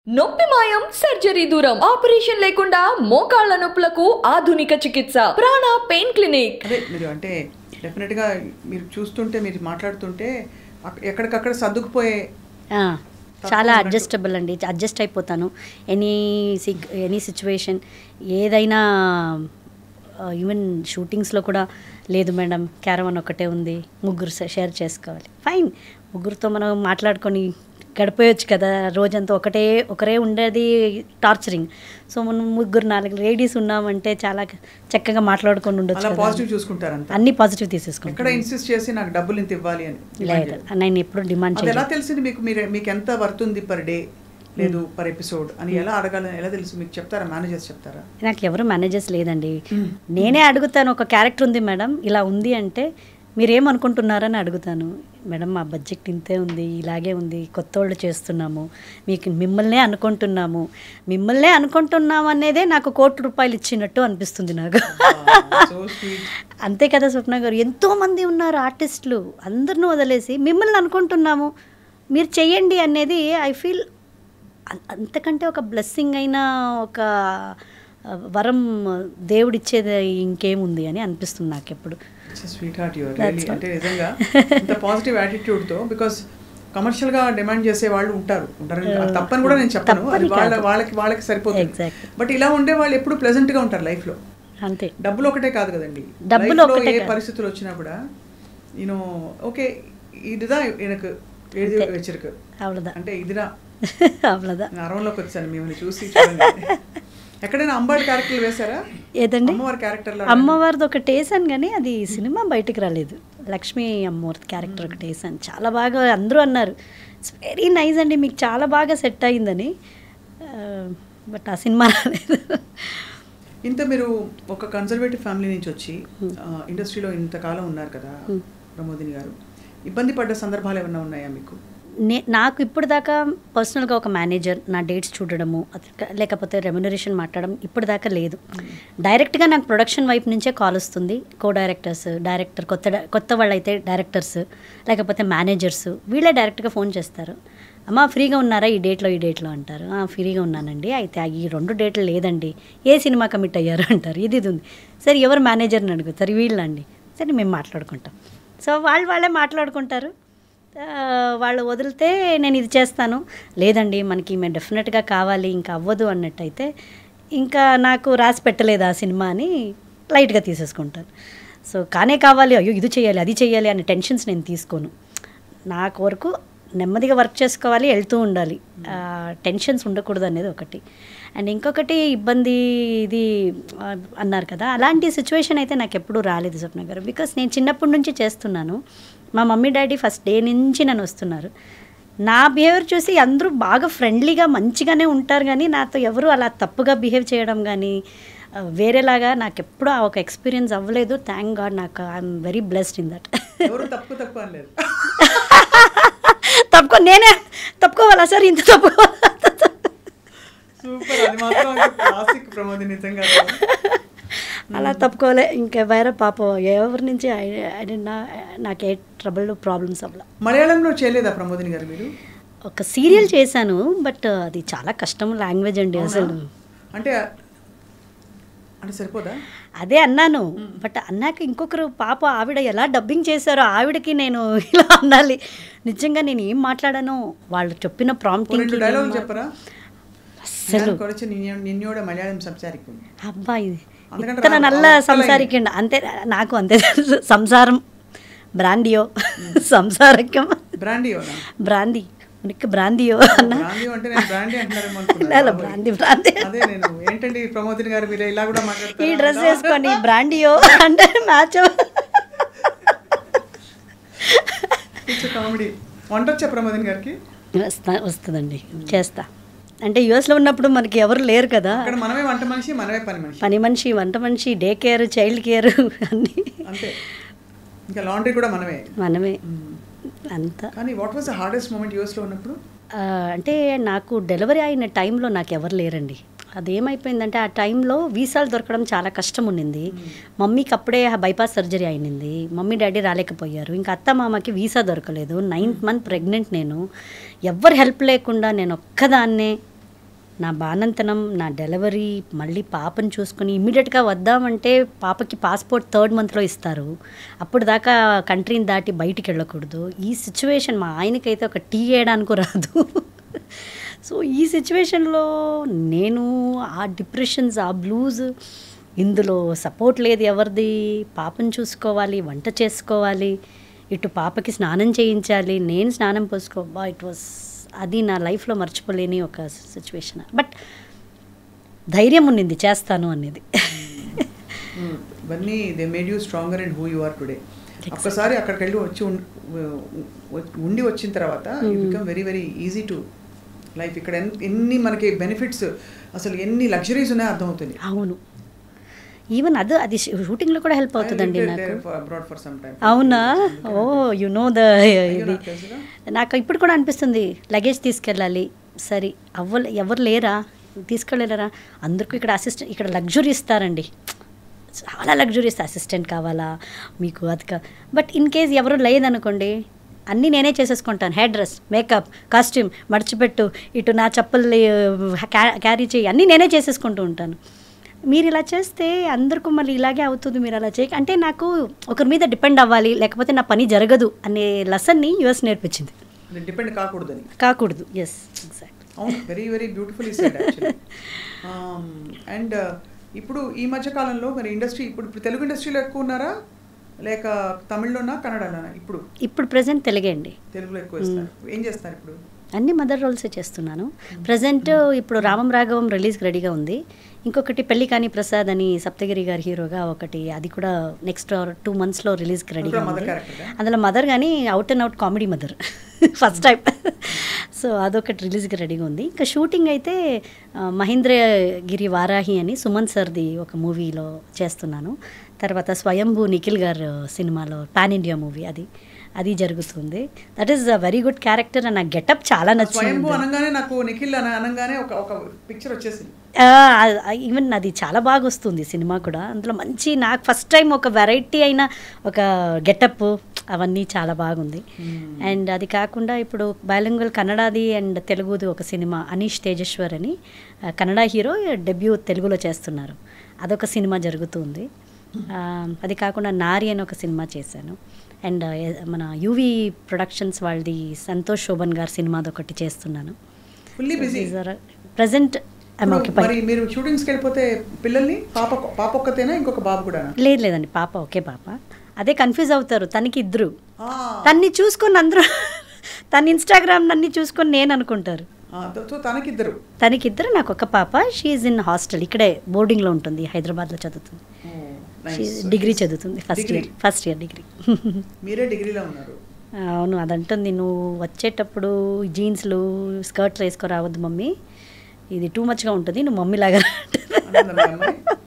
నొప్పి మాయం సర్జరీ దూరం ఆపరేషన్ లేకుండా మోకాళ్ళ నొప్పులకు ఆధునిక చికిత్స ప్రాణ పెయిన్ క్లినిక్. అదే మీరు అంటే డెఫినెట్ గా మీరు చూస్తుంటే మీరు మాట్లాడుతుంటే ఎక్కడికక్కడ సర్దుకుపోయే చాలా అడ్జస్టబుల్ అండి. అడ్జస్ట్ అయిపోతాను ఎనీ సిచ్యువేషన్ ఏదైనా. ఈవెన్ షూటింగ్స్లో కూడా లేదు మేడం క్యారవాన్ ఒకటే ఉంది, ముగ్గురు షేర్ చేసుకోవాలి, ఫైన్, ముగ్గురితో మనం మాట్లాడుకొని గడిపోయచ్చు కదా. రోజంతా ఒకరే ఉండేది టార్చరింగ్. సో మనం ముగ్గురు 4 లేడీస్ ఉన్నామంటే చాలా చక్కగా మాట్లాడుకొని ఉండొచ్చు. పాజిటివ్ చూసుకుంటారు, అన్ని పాజిటివ్ తీసేసుకుంటారు. ఎక్కడ ఇన్సిస్ట్ చేసి నాకు డబ్బులు ఇంత ఇవ్వాలి అని లేదు, నేను ఎప్పుడు డిమాండ్ చేయలేదు. ఎలా తెలిసింది మీకు ఎంత వర్త్ ఉంది పర్ డే లేదు పర్ ఎపిసోడ్ అని ఎలా అడగాలని ఎలా తెలుసు మీకు? చెప్తారా మేనేజర్స్ చెప్తారా? నాకు ఎవరు మేనేజర్స్ లేదండి, నేనే అడుగుతాను. ఒక క్యారెక్టర్ ఉంది మేడం ఇలా ఉంది అంటే మీరేమనుకుంటున్నారని అడుగుతాను. మేడం మా బడ్జెట్ ఇంతే ఉంది, ఇలాగే ఉంది, కొత్త వాళ్ళు చేస్తున్నాము, మిమ్మల్నే అనుకుంటున్నాము అనేదే నాకు ₹1,00,00,000 ఇచ్చినట్టు అనిపిస్తుంది నాకు. అంతే కదా స్వప్న గారు, ఎంతోమంది ఉన్నారు ఆర్టిస్టులు, అందరిని వదిలేసి మిమ్మల్ని అనుకుంటున్నాము, మీరు చెయ్యండి అనేది ఐ ఫీల్ అంతకంటే ఒక బ్లెస్సింగ్ అయినా ఒక వరం దేవుడిచ్చేది ఇంకేముంది అని అనిపిస్తుంది నాకు ఎప్పుడు. Sweet heart your really. అంటే నిజంగా ఇంత పాజిటివ్ యాటిట్యూడ్తో, బికాస్ కమర్షియల్గా డిమాండ్ చేసే వాళ్ళు ఉంటారు తప్పని కూడా నేను చెప్పను, అది వాళ్ళకి సరిపోతుంది. బట్ ఇలా ఉండే వాళ్ళు ఎప్పుడు ప్లెజెంట్గా ఉంటారు లైఫ్లో. అంతే, డబ్బులు ఒకటే కాదు కదండి, డబ్బులు ఏ పరిస్థితులు వచ్చినా కూడా యూనో ఓకే ఇదిదా எனக்கு எழுதி வச்சிருக்கு అంటే ఇదిరా అరవంలోకి వచ్చాను మిమ్మల్ని చూసి. ఎక్కడైనా అమ్మవారి క్యారెక్టర్లు వేశారా? ఏదండి అమ్మవారి క్యారెక్టర్? అమ్మవారిది ఒకటి వేసాను కానీ అది సినిమా బయటికి రాలేదు. లక్ష్మీ అమ్మవారి క్యారెక్టర్ ఒకటి వేసాను, చాలా బాగా అందరూ అన్నారు ఇట్స్ వెరీ నైస్ అండి, మీకు చాలా బాగా సెట్ అయిందని. బట్ ఆ సినిమా రాలేదు. ఇంత మీరు ఒక కన్జర్వేటివ్ ఫ్యామిలీ నుంచి వచ్చి ఇండస్ట్రీలో ఇంతకాలం ఉన్నారు కదా ప్రమోదిని గారు, ఇబ్బంది పడ్డ సందర్భాలు ఏమైనా ఉన్నాయా మీకు? నాకు ఇప్పుడు దాకా పర్సనల్గా ఒక మేనేజర్ నా డేట్స్ చూడడము లేకపోతే రెమ్యునరేషన్ మాట్లాడడం ఇప్పుడు దాకా లేదు. డైరెక్ట్గా నాకు ప్రొడక్షన్ వైపు నుంచే కాల్ వస్తుంది. డైరెక్టర్ కొత్త వాళ్ళు అయితే డైరెక్టర్స్ లేకపోతే మేనేజర్స్ వీళ్ళే డైరెక్ట్గా ఫోన్ చేస్తారు. అమ్మ ఫ్రీగా ఉన్నారా ఈ డేట్లో అంటారు. ఫ్రీగా ఉన్నానండి, అయితే ఈ 2 డేట్లు లేదండి, ఏ సినిమా కమిట్ అయ్యారు అంటారు. ఇది ఉంది. సరే ఎవరు మేనేజర్ని అడుగుతారు, వీళ్ళండి. సరే మేము మాట్లాడుకుంటాం. సో వాళ్ళే మాట్లాడుకుంటారు. వాళ్ళు వదిలితే నేను ఇది చేస్తాను, లేదండి మనకి మేము డెఫినెట్గా కావాలి ఇంకా అవ్వదు అన్నట్టయితే ఇంకా నాకు రాసి పెట్టలేదు ఆ సినిమా అని లైట్గా తీసేసుకుంటాను. సో కావాలి, అయ్యో ఇది చేయాలి అది చేయాలి అనే టెన్షన్స్ నేను తీసుకోను. నాకు వరకు నెమ్మదిగా వర్క్ చేసుకోవాలి, వెళ్తూ ఉండాలి, టెన్షన్స్ ఉండకూడదు అనేది ఒకటి. అండ్ ఇంకొకటి ఇబ్బంది ఇది అన్నారు కదా, అలాంటి సిచ్యువేషన్ అయితే నాకు ఎప్పుడూ రాలేదు స్వప్న గారు. బికాస్ నేను చిన్నప్పటి నుంచి చేస్తున్నాను. మా మమ్మీ డాడీ ఫస్ట్ డే నుంచి నన్ను వస్తున్నారు. నా బిహేవియర్ చూసి అందరూ బాగా ఫ్రెండ్లీగా మంచిగానే ఉంటారు, కానీ నాతో ఎవరు అలా తప్పుగా బిహేవ్ చేయడం కానీ వేరేలాగా నాకు ఎప్పుడూ ఆ ఒక ఎక్స్పీరియన్స్ అవ్వలేదు. థ్యాంక్ గాడ్, నాకు I'm very blessed in that. నేనే తప్పుకోవాలా సార్, ఇంత తప్పుకోవాలా? అలా తప్పుకోలే, ఇంకా వేరే పాపం ఎవరి నుంచి నాకే ట్రబుల్ ప్రాబ్లమ్స్ అవ్వలే. మలయాళంలో చేయలేదా ప్రమోదిని గారు మీరు? ఒక సీరియల్ చేశాను, బట్ అది చాలా కష్టం లాంగ్వేజ్ అండి అసలు. అంటే సరిపోదా? అదే అన్నాను, బట్ అన్నాక ఇంకొకరు పాప ఆవిడ ఎలా డబ్బింగ్ చేశారో ఆవిడకి నేను ఇలా అనాలి. నిజంగా నేను ఏం మాట్లాడానో వాళ్ళు చెప్పిన ప్రాంప్టింగ్ చెప్పరా? అసలు అబ్బాయి ఇతర నల్ల సంసారికండి అంతే, నాకు అంతే తెలుసు. సంసారం బ్రాండియో, సంసారకం బ్రాందీ ఉనికి బ్రాందియో అన్న ఈ డ్రెస్ వేసుకొని బ్రాండియో అంటే మ్యాచ్. వస్తుందండి, చేస్తా. అంటే యుఎస్లో ఉన్నప్పుడు మనకి ఎవరు లేరు కదా, పని మనిషి, వంట మనిషి, డే కేర్, చైల్డ్ కేర్ అన్నీ మనమే అంతా. అంటే నాకు డెలివరీ అయిన టైంలో నాకు ఎవరు లేరండి. అదేమైపోయిందంటే ఆ టైంలో వీసాలు దొరకడం చాలా కష్టం ఉండింది. మమ్మీకి అప్పుడే బైపాస్ సర్జరీ అయినింది, మమ్మీ డాడీ రాలేకపోయారు. ఇంకా అత్త మామకి వీసా దొరకలేదు. 9th మంత్ ప్రెగ్నెంట్ నేను. ఎవ్వరు హెల్ప్ లేకుండా నేను ఒక్కదాన్నే నా బానంతనం, నా డెలివరీ, మళ్ళీ పాపను చూసుకొని ఇమ్మీడియట్గా వద్దామంటే పాపకి పాస్పోర్ట్ 3rd మంత్లో ఇస్తారు. అప్పుడు దాకా కంట్రీని దాటి బయటికి వెళ్ళకూడదు. ఈ సిచ్యువేషన్ మా ఆయనకైతే ఒక టీ వేయడానికి రాదు. సో ఈ సిచ్యువేషన్లో నేను ఆ డిప్రెషన్స్, ఆ బ్లూస్, ఇందులో సపోర్ట్ లేదు ఎవరిది. పాపను చూసుకోవాలి, వంట చేసుకోవాలి, ఇటు పాపకి స్నానం చేయించాలి, నేను స్నానం పోసుకోబా. ఇట్ వాస్, అది నా లైఫ్లో మర్చిపోలేని ఒక సిచ్యువేషన్. బట్ ధైర్యం ఉన్నింది చేస్తాను అనేది. ఇవన్నీ they made you stronger and who you are today. ఒక్కసారి అక్కడికి వెళ్ళి ఉండి వచ్చిన తర్వాత you become very very easy to life. ఇక్కడ ఎన్ని మనకి బెనిఫిట్స్, అసలు ఎన్ని లగ్జరీస్ ఉన్నాయో అర్థమవుతుంది. అవును, ఈవెన్ అది షూటింగ్లో కూడా హెల్ప్ అవుతుందండి నాకు. అవునా? ఓ యు నో ద ఇది. నాకు ఇప్పుడు కూడా అనిపిస్తుంది లగేజ్ తీసుకెళ్ళాలి, సరే ఎవరు లేరా, తీసుకెళ్ళలేరా, అందరికీ ఇక్కడ అసిస్టెంట్, ఇక్కడ లగ్జరీ ఇస్తారండి, చాలా లగ్జరీ ఇస్తారు, అసిస్టెంట్ కావాలా మీకు అది బట్ ఇన్ కేస్ ఎవరు లేదనుకోండి, అన్నీ నేనే చేసేసుకుంటాను. హెయిర్ డ్రెస్, మేకప్, కాస్ట్యూమ్, మడిచిపెట్టు, ఇటు నా చెప్పుల్ని క్యారీ చేయి, అన్నీ నేనే చేసేసుకుంటూ ఉంటాను. మీరు ఇలా చేస్తే అందరికీ మళ్ళీ ఇలాగే అవుతుంది, మీరు అలా చేయ అంటే నాకు ఒకరి మీద డిపెండ్ అవ్వాలి, లేకపోతే నా పని జరగదు అనే లెసన్ని యూఎస్ నేర్పించింది. డిపెండ్ కాకూడదు. Yes, exact. అవును, very very beautifully said actually. And ఇప్పుడు ఈ మధ్య కాలంలో మరి ఇండస్ట్రీ, ఇప్పుడు తెలుగు ఇండస్ట్రీలో ఎక్కువ ఉన్నారా లేక తమిళ్లోనా కన్నడలోనా? ఇప్పుడు ప్రెసెంట్ తెలుగే అండి. తెలుగులో ఎక్కువ ఇస్తారు. ఏం చేస్తారు ఇప్పుడు? అన్ని మదర్ రోల్సే చేస్తున్నాను ప్రజెంట్. ఇప్పుడు రామం రాఘవం రిలీజ్కి రెడీగా ఉంది. ఇంకొకటి పెళ్లి కాని ప్రసాద్ అని సప్తగిరి గారి హీరోగా ఒకటి, అది కూడా నెక్స్ట్ 2 monthsలో రిలీజ్కి రెడీగా ఉంది. అందులో మదర్ కానీ out and out comedy mother first time. So అదొకటి రిలీజ్కి రెడీగా ఉంది. ఇంకా షూటింగ్ అయితే మహేంద్రగిరి వారాహి అని సుమన్ సర్ది ఒక మూవీలో చేస్తున్నాను. తర్వాత స్వయంభూ నిఖిల్ గారు సినిమాలో పాన్ ఇండియా మూవీ, అది జరుగుతుంది. That is a very good character and నా గెటప్ చాలా నచ్చింది. నాకు నిఖిల్ అనగానే ఒక పిక్చర్ వచ్చేసింది. ఈవెన్ అది చాలా బాగా వస్తుంది సినిమా కూడా. అందులో మంచి, నాకు ఫస్ట్ టైం ఒక వెరైటీ అయిన ఒక గెటప్, అవన్నీ చాలా బాగుంది. అండ్ అది కాకుండా ఇప్పుడు బైలింగ్వల్ కన్నడది అండ్ తెలుగుది ఒక సినిమా, అనీష్ తేజేశ్వర్ అని కన్నడ హీరో డెబ్యూ తెలుగులో చేస్తున్నారు, అదొక సినిమా జరుగుతుంది. అది కాకుండా నారి అని ఒక సినిమా చేశాను. అండ్ మన యూవీ ప్రొడక్షన్స్ వాళ్ళది సంతోష్ శోభన్ గారి సినిమాది ఒకటి చేస్తున్నాను. ప్రజెంట్ మీరు షూటింగ్స్కి వెళ్ళిపోతే పిల్లల్ని పాప ఒక్కతేనా, ఇంకొక బాబు కూడా? లేదండి, పాప ఒకే పాప. అదే కన్ఫ్యూజ్ అవుతారు, తనకి 2, తన్ని చూసుకొని అందరూ తన ఇన్స్టాగ్రామ్ అన్ని చూసుకొని నేను అనుకుంటారు. తనకిద్దరు, నాకు ఒక పాప. షీఈ్ ఇన్ హాస్టల్, ఇక్కడే బోర్డింగ్లో ఉంటుంది, హైదరాబాద్లో చదువుతుంది. డిగ్రీ చదువుతుంది, ఫస్ట్ ఇయర్ డిగ్రీ. మీరే డిగ్రీలో ఉన్నారు? అవును, అదంటుంది, నువ్వు వచ్చేటప్పుడు జీన్స్లు స్కర్ట్లు వేసుకోరావద్దు మమ్మీ, ఇది టూ మచ్గా ఉంటుంది, నువ్వు మమ్మీ లాగా